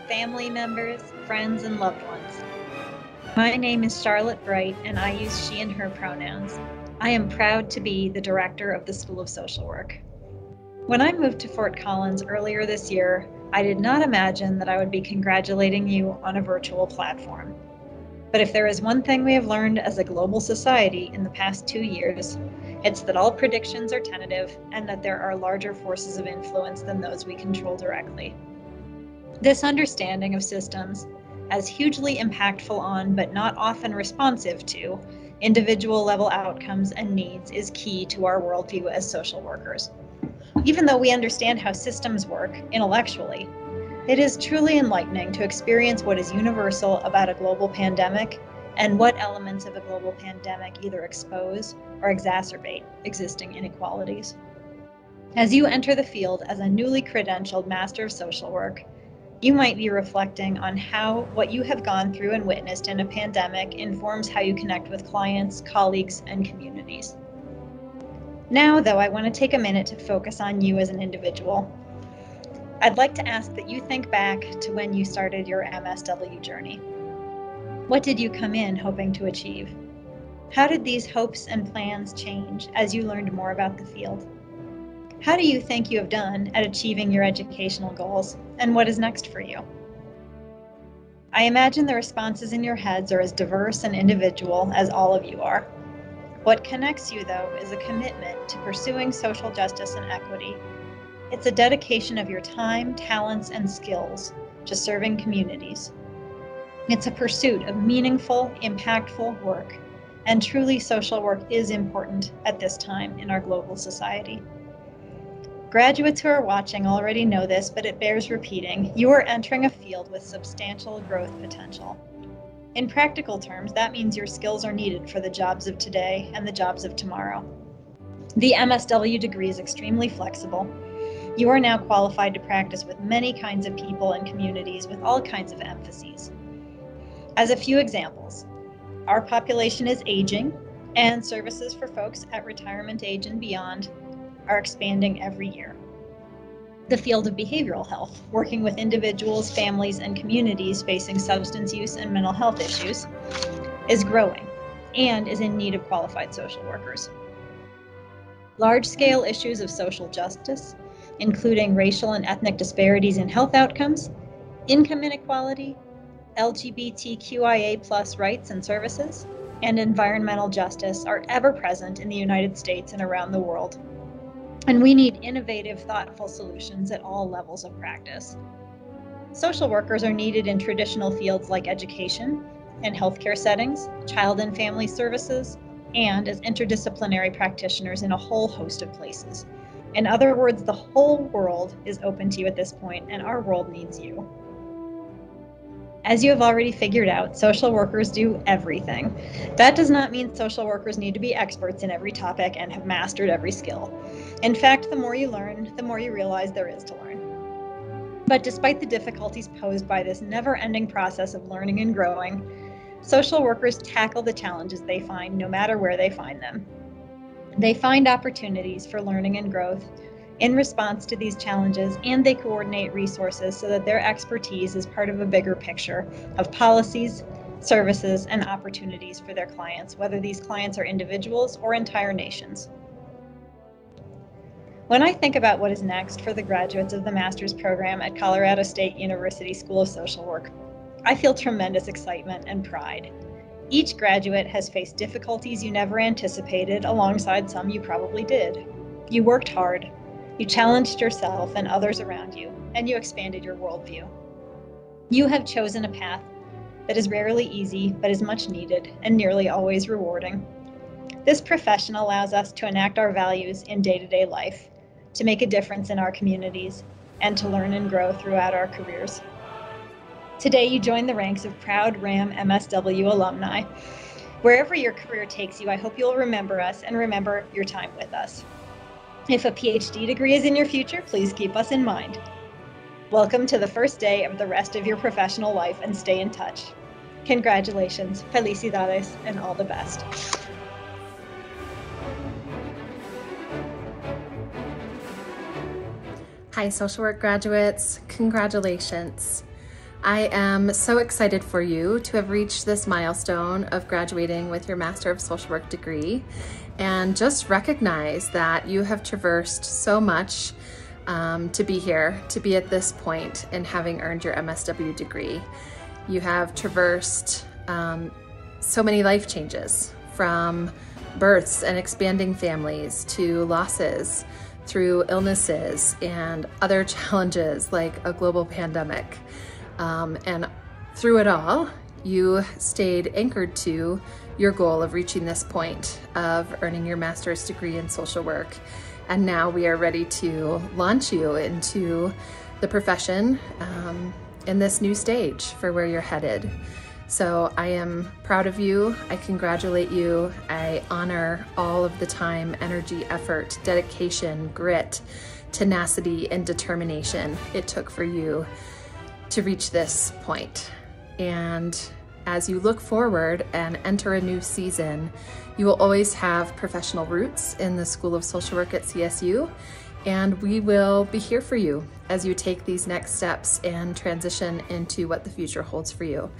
family members, friends, and loved ones. My name is Charlotte Bright, and I use she and her pronouns. I am proud to be the director of the School of Social Work. When I moved to Fort Collins earlier this year, I did not imagine that I would be congratulating you on a virtual platform. But if there is one thing we have learned as a global society in the past 2 years, it's that all predictions are tentative and that there are larger forces of influence than those we control directly. This understanding of systems as hugely impactful on, but not often responsive to, individual level outcomes and needs is key to our worldview as social workers. Even though we understand how systems work intellectually, it is truly enlightening to experience what is universal about a global pandemic and what elements of a global pandemic either expose or exacerbate existing inequalities. As you enter the field as a newly credentialed Master of Social Work, you might be reflecting on how what you have gone through and witnessed in a pandemic informs how you connect with clients, colleagues, and communities. Now, though, I want to take a minute to focus on you as an individual. I'd like to ask that you think back to when you started your MSW journey. What did you come in hoping to achieve? How did these hopes and plans change as you learned more about the field? How do you think you have done at achieving your educational goals, and what is next for you? I imagine the responses in your heads are as diverse and individual as all of you are. What connects you, though, is a commitment to pursuing social justice and equity. It's a dedication of your time, talents, and skills to serving communities. It's a pursuit of meaningful, impactful work, and truly social work is important at this time in our global society. Graduates who are watching already know this, but it bears repeating. You are entering a field with substantial growth potential. In practical terms, that means your skills are needed for the jobs of today and the jobs of tomorrow. The MSW degree is extremely flexible. You are now qualified to practice with many kinds of people and communities with all kinds of emphases. As a few examples, our population is aging, and services for folks at retirement age and beyond are expanding every year. The field of behavioral health, working with individuals, families, and communities facing substance use and mental health issues, is growing and is in need of qualified social workers. Large-scale issues of social justice, including racial and ethnic disparities in health outcomes, income inequality, LGBTQIA+ rights and services, and environmental justice are ever present in the United States and around the world. And we need innovative, thoughtful solutions at all levels of practice. Social workers are needed in traditional fields like education and healthcare settings, child and family services, and as interdisciplinary practitioners in a whole host of places. In other words, the whole world is open to you at this point, and our world needs you. As you have already figured out, social workers do everything. That does not mean social workers need to be experts in every topic and have mastered every skill. In fact, the more you learn, the more you realize there is to learn. But despite the difficulties posed by this never-ending process of learning and growing, social workers tackle the challenges they find no matter where they find them. They find opportunities for learning and growth in response to these challenges, and they coordinate resources so that their expertise is part of a bigger picture of policies, services, and opportunities for their clients, whether these clients are individuals or entire nations. When I think about what is next for the graduates of the master's program at Colorado State University School of Social Work, I feel tremendous excitement and pride. Each graduate has faced difficulties you never anticipated alongside some you probably did. You worked hard. You challenged yourself and others around you, and you expanded your worldview. You have chosen a path that is rarely easy, but is much needed and nearly always rewarding. This profession allows us to enact our values in day-to-day life, to make a difference in our communities, and to learn and grow throughout our careers. Today, you join the ranks of proud RAM MSW alumni. Wherever your career takes you, I hope you'll remember us and remember your time with us. If a PhD degree is in your future, please keep us in mind. Welcome to the first day of the rest of your professional life, and stay in touch. Congratulations, felicidades, and all the best. Hi, social work graduates. Congratulations. I am so excited for you to have reached this milestone of graduating with your Master of Social Work degree, and just recognize that you have traversed so much to be here, to be at this point and having earned your MSW degree. You have traversed so many life changes, from births and expanding families to losses, through illnesses and other challenges like a global pandemic. And through it all, you stayed anchored to your goal of reaching this point of earning your master's degree in social work. And now we are ready to launch you into the profession in this new stage for where you're headed. So I am proud of you. I congratulate you. I honor all of the time, energy, effort, dedication, grit, tenacity, and determination it took for you to reach this point. And as you look forward and enter a new season, you will always have professional roots in the School of Social Work at CSU, and we will be here for you as you take these next steps and transition into what the future holds for you.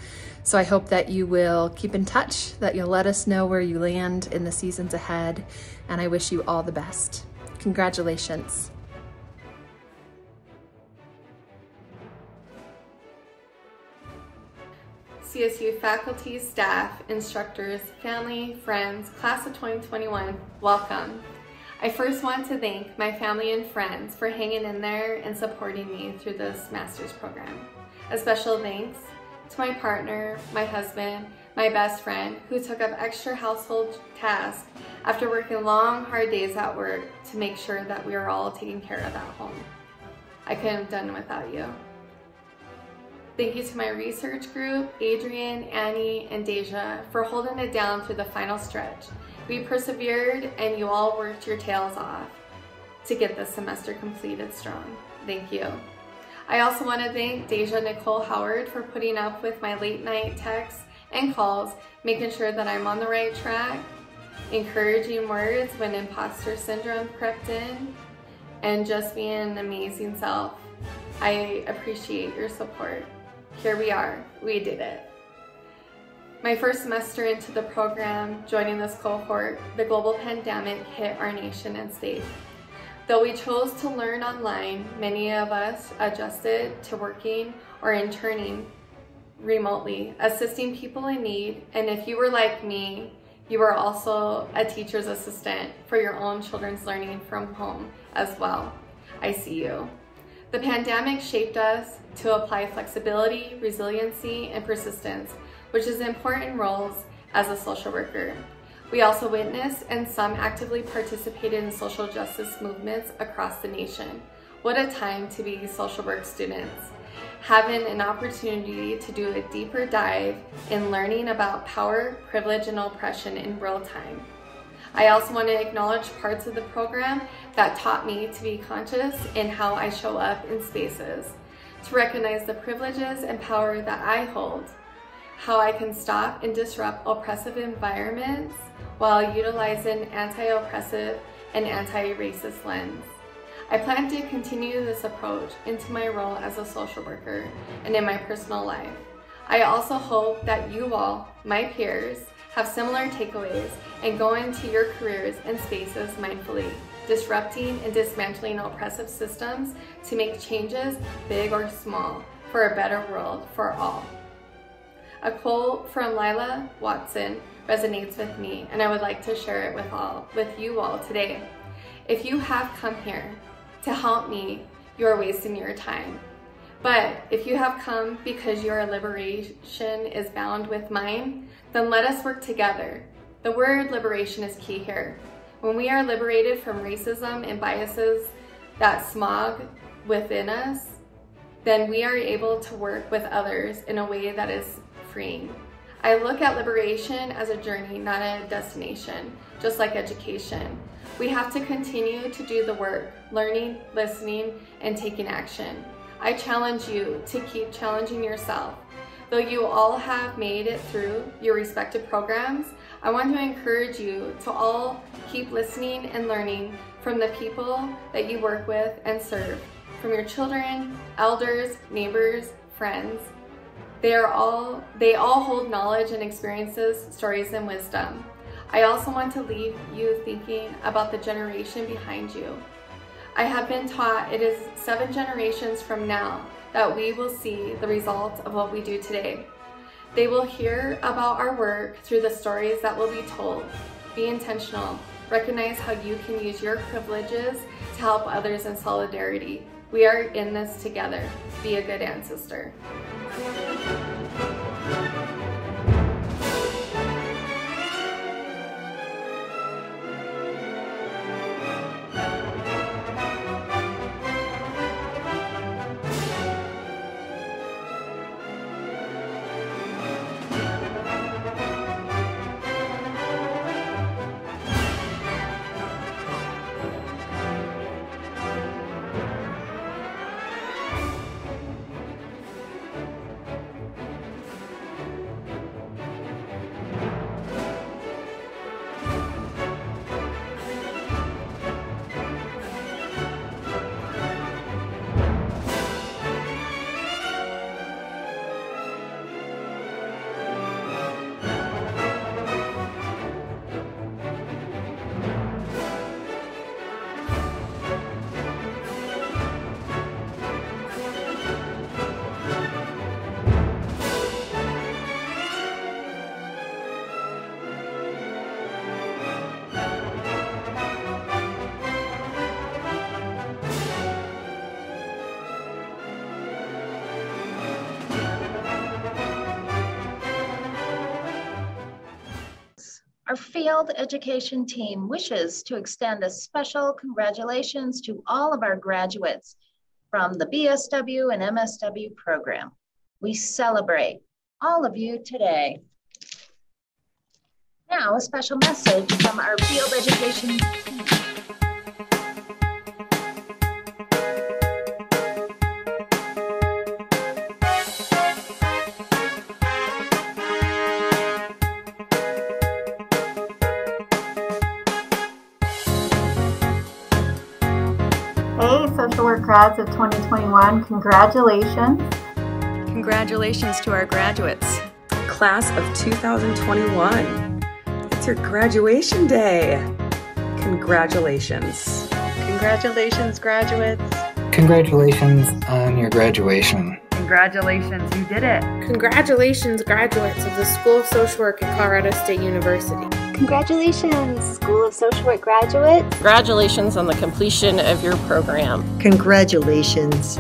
So I hope that you will keep in touch, that you'll let us know where you land in the seasons ahead, and I wish you all the best. Congratulations. CSU faculty, staff, instructors, family, friends, class of 2021, welcome. I first want to thank my family and friends for hanging in there and supporting me through this master's program. A special thanks to my partner, my husband, my best friend, who took up extra household tasks after working long, hard days at work to make sure that we are all taken care of at home. I couldn't have done it without you. Thank you to my research group, Adrian, Annie, and Deja, for holding it down through the final stretch. We persevered and you all worked your tails off to get this semester completed strong. Thank you. I also want to thank Deja Nicole Howard for putting up with my late night texts and calls, making sure that I'm on the right track, encouraging words when imposter syndrome crept in, and just being an amazing self. I appreciate your support. Here we are, we did it. My first semester into the program, joining this cohort, the global pandemic hit our nation and state. Though we chose to learn online, many of us adjusted to working or interning remotely, assisting people in need, and if you were like me, you were also a teacher's assistant for your own children's learning from home as well. I see you. The pandemic shaped us to apply flexibility, resiliency, and persistence, which is important roles as a social worker. We also witnessed and some actively participated in social justice movements across the nation. What a time to be social work students, having an opportunity to do a deeper dive in learning about power, privilege, and oppression in real time. I also want to acknowledge parts of the program that taught me to be conscious in how I show up in spaces, to recognize the privileges and power that I hold, how I can stop and disrupt oppressive environments while utilizing anti-oppressive and anti-racist lens. I plan to continue this approach into my role as a social worker and in my personal life. I also hope that you all, my peers, have similar takeaways and go into your careers and spaces mindfully, disrupting and dismantling oppressive systems to make changes, big or small, for a better world for all. A quote from Lila Watson resonates with me, and I would like to share it with you all today. If you have come here to help me, you are wasting your time. But if you have come because your liberation is bound with mine, then let us work together. The word liberation is key here. When we are liberated from racism and biases that smog within us, then we are able to work with others in a way that is freeing. I look at liberation as a journey, not a destination, just like education. We have to continue to do the work, learning, listening, and taking action. I challenge you to keep challenging yourself. Though you all have made it through your respective programs, I want to encourage you to all keep listening and learning from the people that you work with and serve, from your children, elders, neighbors, friends, They all hold knowledge and experiences, stories and wisdom. I also want to leave you thinking about the generation behind you. I have been taught it is 7 generations from now that we will see the results of what we do today. They will hear about our work through the stories that will be told. Be intentional. Recognize how you can use your privileges to help others in solidarity. We are in this together. Be a good ancestor. Our field education team wishes to extend a special congratulations to all of our graduates from the BSW and MSW program. We celebrate all of you today. Now, a special message from our field education team. Hey, social work grads of 2021, congratulations. Congratulations to our graduates. Class of 2021. It's your graduation day. Congratulations. Congratulations, graduates. Congratulations on your graduation. Congratulations, you did it. Congratulations, graduates of the School of Social Work at Colorado State University. Congratulations, School of Social Work graduates. Congratulations on the completion of your program. Congratulations.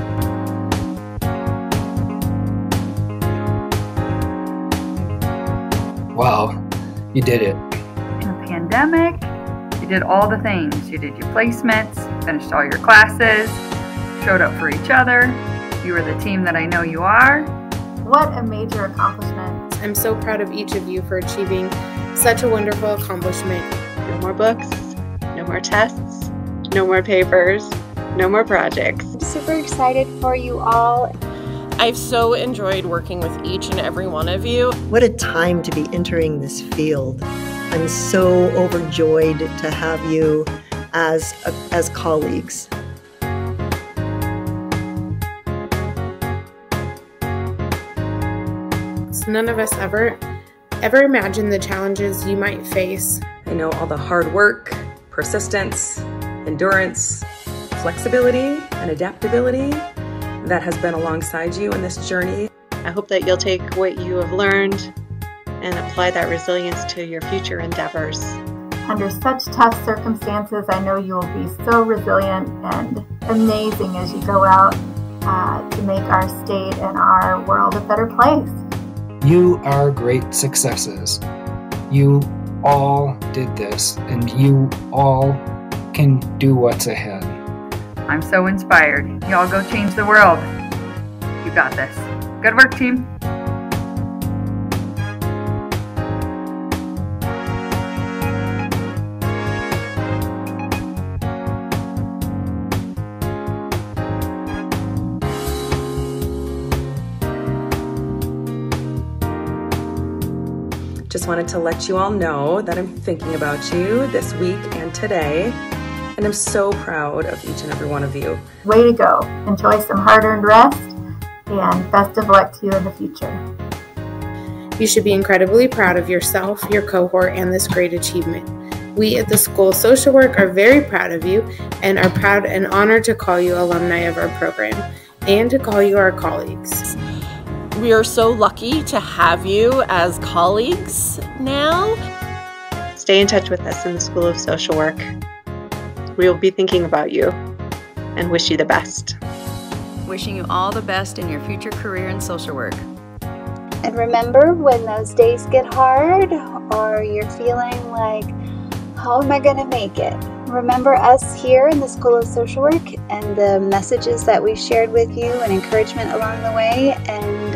Wow, you did it. In the pandemic, you did all the things. You did your placements, finished all your classes, showed up for each other. You were the team that I know you are. What a major accomplishment. I'm so proud of each of you for achieving such a wonderful accomplishment. No more books, no more tests, no more papers, no more projects. I'm super excited for you all. I've so enjoyed working with each and every one of you. What a time to be entering this field. I'm so overjoyed to have you as colleagues. None of us ever imagined the challenges you might face. I know all the hard work, persistence, endurance, flexibility, and adaptability that has been alongside you in this journey. I hope that you'll take what you have learned and apply that resilience to your future endeavors. Under such tough circumstances, I know you will be so resilient and amazing as you go out to make our state and our world a better place. You are great successes. You all did this, and you all can do what's ahead. I'm so inspired. Y'all go change the world. You got this. Good work, team. Just wanted to let you all know that I'm thinking about you this week and today, and I'm so proud of each and every one of you. Way to go. Enjoy some hard-earned rest and best of luck to you in the future. You should be incredibly proud of yourself, your cohort, and this great achievement. We at the School of Social Work are very proud of you and are proud and honored to call you alumni of our program and to call you our colleagues. We are so lucky to have you as colleagues now. Stay in touch with us in the School of Social Work. We will be thinking about you and wish you the best. Wishing you all the best in your future career in social work. And remember, when those days get hard or you're feeling like, how am I going to make it? Remember us here in the School of Social Work and the messages that we shared with you and encouragement along the way, and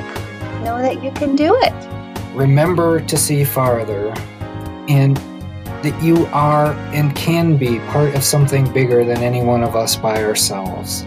know that you can do it. Remember to see farther, and that you are and can be part of something bigger than any one of us by ourselves.